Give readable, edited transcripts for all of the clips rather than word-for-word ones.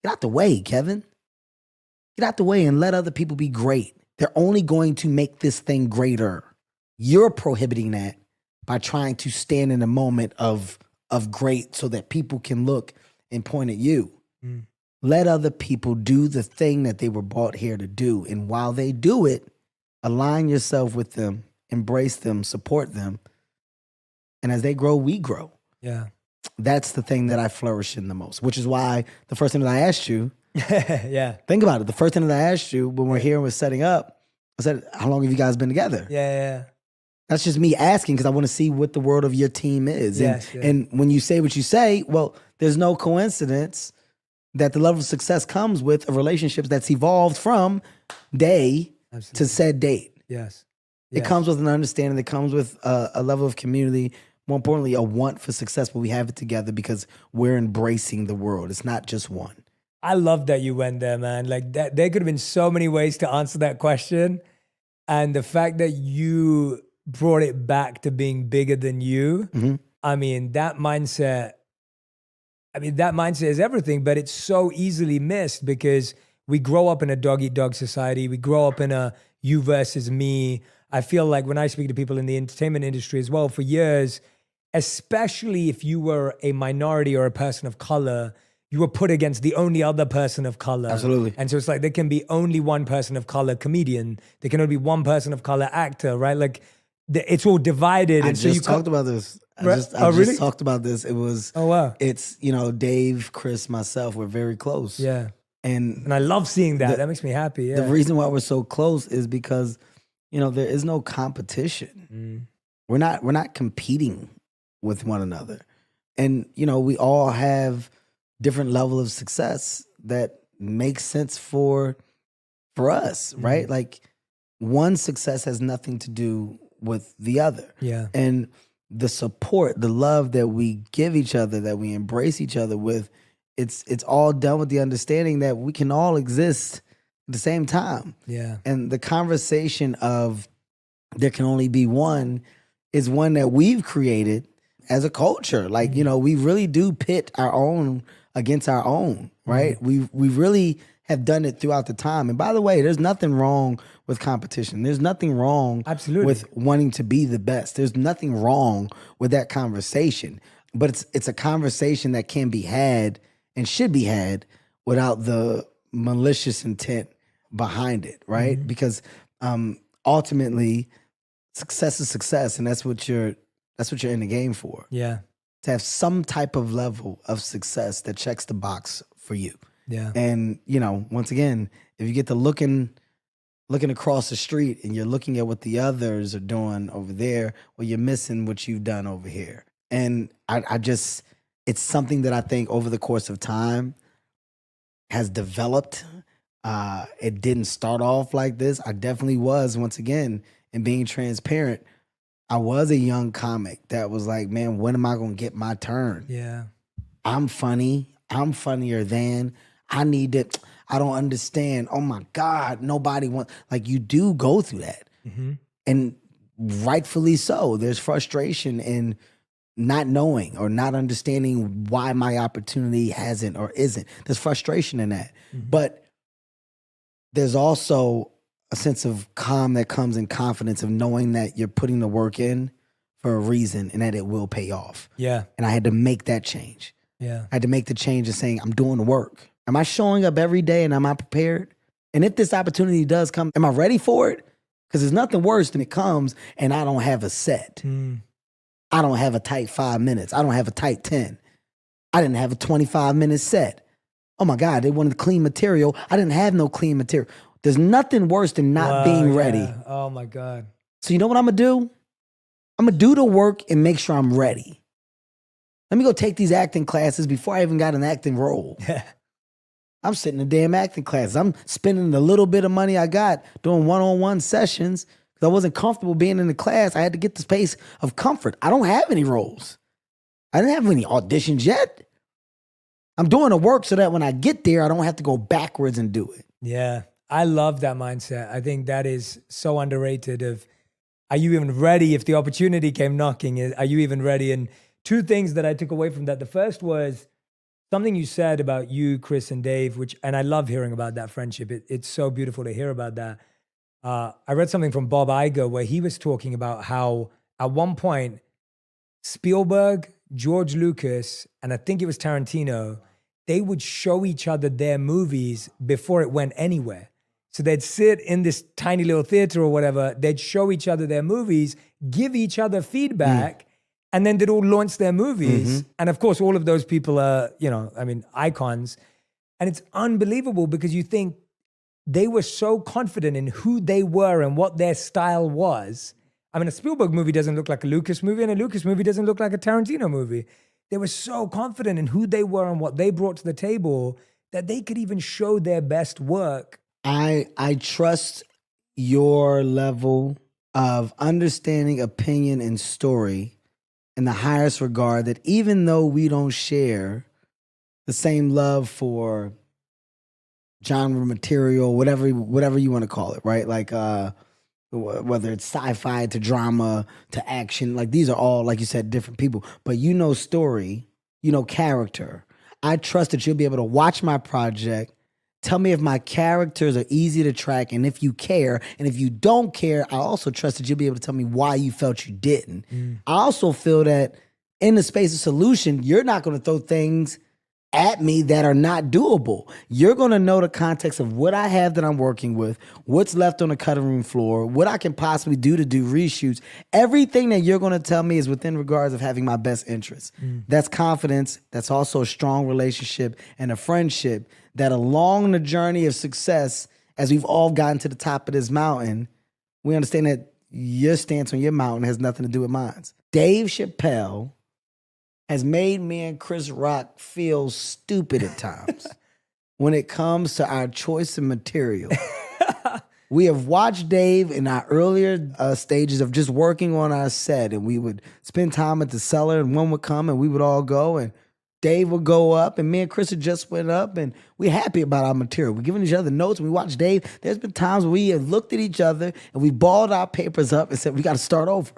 Get out the way, Kevin. Get out the way and let other people be great. They're only going to make this thing greater. You're prohibiting that by trying to stand in a moment of great so that people can look and point at you. Mm. Let other people do the thing that they were brought here to do. And while they do it, align yourself with them, embrace them, support them. And as they grow, we grow. Yeah. That's the thing that I flourish in the most, which is why the first thing that I asked you, yeah. Think about it. The first thing that I asked you when we're here and we're setting up, I said, how long have you guys been together? Yeah. That's just me asking because I want to see what the world of your team is. Yes, and when you say what you say, well, there's no coincidence that the level of success comes with a relationship that's evolved from day to said date. Yes. It comes with an understanding. It comes with a level of community. More importantly, a want for success, but we have it together because we're embracing the world. It's not just one. I love that you went there, man. Like that, there could have been so many ways to answer that question. And the fact that you brought it back to being bigger than you, I mean, that mindset is everything, but it's so easily missed because we grow up in a dog-eat-dog society. We grow up in a you versus me. I feel like when I speak to people in the entertainment industry as well, for years, especially if you were a minority or a person of color, you were put against the only other person of color. Absolutely. And so it's like there can be only one person of color comedian. There can only be one person of color actor, right? Like it's all divided. I just talked about this. I just talked about this. It was, it's, Dave, Chris, myself, we're very close. Yeah. And I love seeing that. That makes me happy. Yeah. The reason why we're so close is because, there is no competition. We're not competing with one another. And, we all have different level of success that makes sense for us, right? Like one success has nothing to do with the other. Yeah. And the support, the love that we give each other, that we embrace each other with, it's all done with the understanding that we can all exist at the same time. Yeah. And the conversation of there can only be one is one that we've created as a culture. Like, we really do pit our own against our own, right? We really have done it throughout the time. And by the way, there's nothing wrong with competition. There's nothing wrong with wanting to be the best. There's nothing wrong with that conversation. But it's a conversation that can be had and should be had without the malicious intent behind it, right? Because ultimately, success is success, and that's what you're in the game for. Yeah. To have some type of level of success that checks the box for you. Yeah. And, once again, if you get to looking across the street and you're looking at what the others are doing over there, well, you're missing what you've done over here. And it's something that I think over the course of time has developed. It didn't start off like this. I definitely was, once again, in being transparent, I was a young comic that was like, man, when am I going to get my turn? Yeah. I'm funny. I'm funnier than. I need it. I don't understand. Oh my God, nobody wants. Like, you do go through that. And rightfully so. There's frustration in not knowing or not understanding why my opportunity hasn't or isn't. There's frustration in that. But there's also a sense of calm that comes in confidence of knowing that you're putting the work in for a reason and that it will pay off. Yeah. And I had to make that change. Yeah. I had to make the change of saying, I'm doing the work. Am I showing up every day and am I prepared? And if this opportunity does come, am I ready for it? Because there's nothing worse than it comes and I don't have a set. I don't have a tight 5 minutes. I don't have a tight 10. I didn't have a 25-minute set. Oh my God, they wanted clean material. I didn't have no clean material. There's nothing worse than not being ready. Oh my God. So you know what I'm gonna do? I'm gonna do the work and make sure I'm ready. Let me go take these acting classes before I even got an acting role. I'm sitting in damn acting classes. I'm spending the little bit of money I got doing one-on-one sessions because I wasn't comfortable being in the class. I had to get the space of comfort. I don't have any roles. I didn't have any auditions yet. I'm doing the work so that when I get there, I don't have to go backwards and do it. Yeah. I love that mindset. I think that is so underrated of, are you even ready if the opportunity came knocking? Are you even ready? And two things that I took away from that. The first was Something you said about you, Chris, and Dave, and I love hearing about that friendship. It's so beautiful to hear about that. I read something from Bob Iger where he was talking about how at one point Spielberg, George Lucas, and I think it was Tarantino, they would show each other their movies before it went anywhere. So they'd sit in this tiny little theater or whatever, they'd show each other their movies, give each other feedback, and then they'd all launch their movies. And of course, all of those people are, icons. And it's unbelievable because you think they were so confident in who they were and what their style was. I mean, a Spielberg movie doesn't look like a Lucas movie, and a Lucas movie doesn't look like a Tarantino movie. They were so confident in who they were and what they brought to the table that they could even show their best work. I trust your level of understanding, opinion, and story in the highest regard, that even though we don't share the same love for genre material, whatever you want to call it, right? Like whether it's sci-fi to drama to action, like these are all, like you said, different people. But you know story, you know character. I trust that you'll be able to watch my project, tell me if my characters are easy to track and if you care. And if you don't care, I also trust that you'll be able to tell me why you felt you didn't. I also feel that in the space of solution, you're not going to throw things at me that are not doable. You're going to know the context of what I have that I'm working with, what's left on the cutting room floor, what I can possibly do to do reshoots. Everything that you're going to tell me is within regards of having my best interests. That's confidence. That's also a strong relationship and a friendship that along the journey of success, as we've all gotten to the top of this mountain, we understand that your stance on your mountain has nothing to do with mine. Dave Chappelle has made me and Chris Rock feel stupid at times when it comes to our choice of material. We have watched Dave in our earlier stages of just working on our set, and we would spend time at the cellar, and one would come and we would all go, and Dave would go up, and me and Chris had just went up, and we're happy about our material. We're giving each other notes. We watch Dave. There's been times where we have looked at each other and we balled our papers up and said, we got to start over.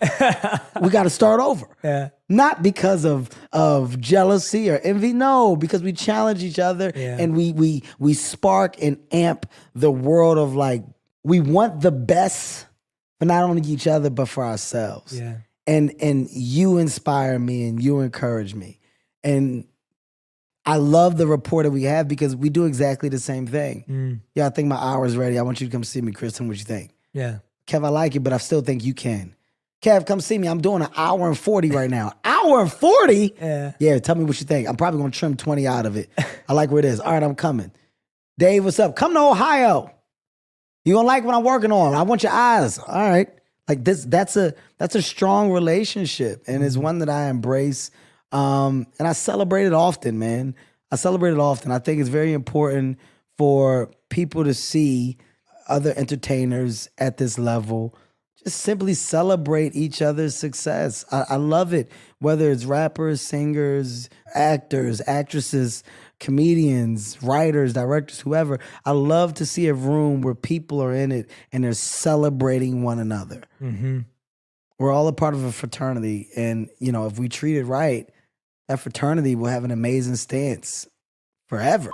We got to start over. Yeah. Not because of jealousy or envy, no, because we challenge each other and we spark and amp the world of like, we want the best for not only each other, but for ourselves. Yeah. And you inspire me and you encourage me. And I love the rapport that we have because we do exactly the same thing. Yeah, I think my hour is ready. I want you to come see me, Chris. Tell me what you think. Yeah. Kev, I like it, but I still think you can. Kev, come see me. I'm doing an hour and 40 right now. Hour and 40? Yeah, tell me what you think. I'm probably going to trim 20 out of it. I like where it is. All right, I'm coming. Dave, what's up? Come to Ohio. You going to like what I'm working on. I want your eyes. All right. Like this, that's a strong relationship, and it's one that I embrace. And I celebrate it often, man. I celebrate it often. I think it's very important for people to see other entertainers at this level just simply celebrate each other's success. I love it, whether it's rappers, singers, actors, actresses, comedians, writers, directors, whoever. I love to see a room where people are in it and they're celebrating one another. We're all a part of a fraternity, and if we treat it right, that fraternity will have an amazing stance forever.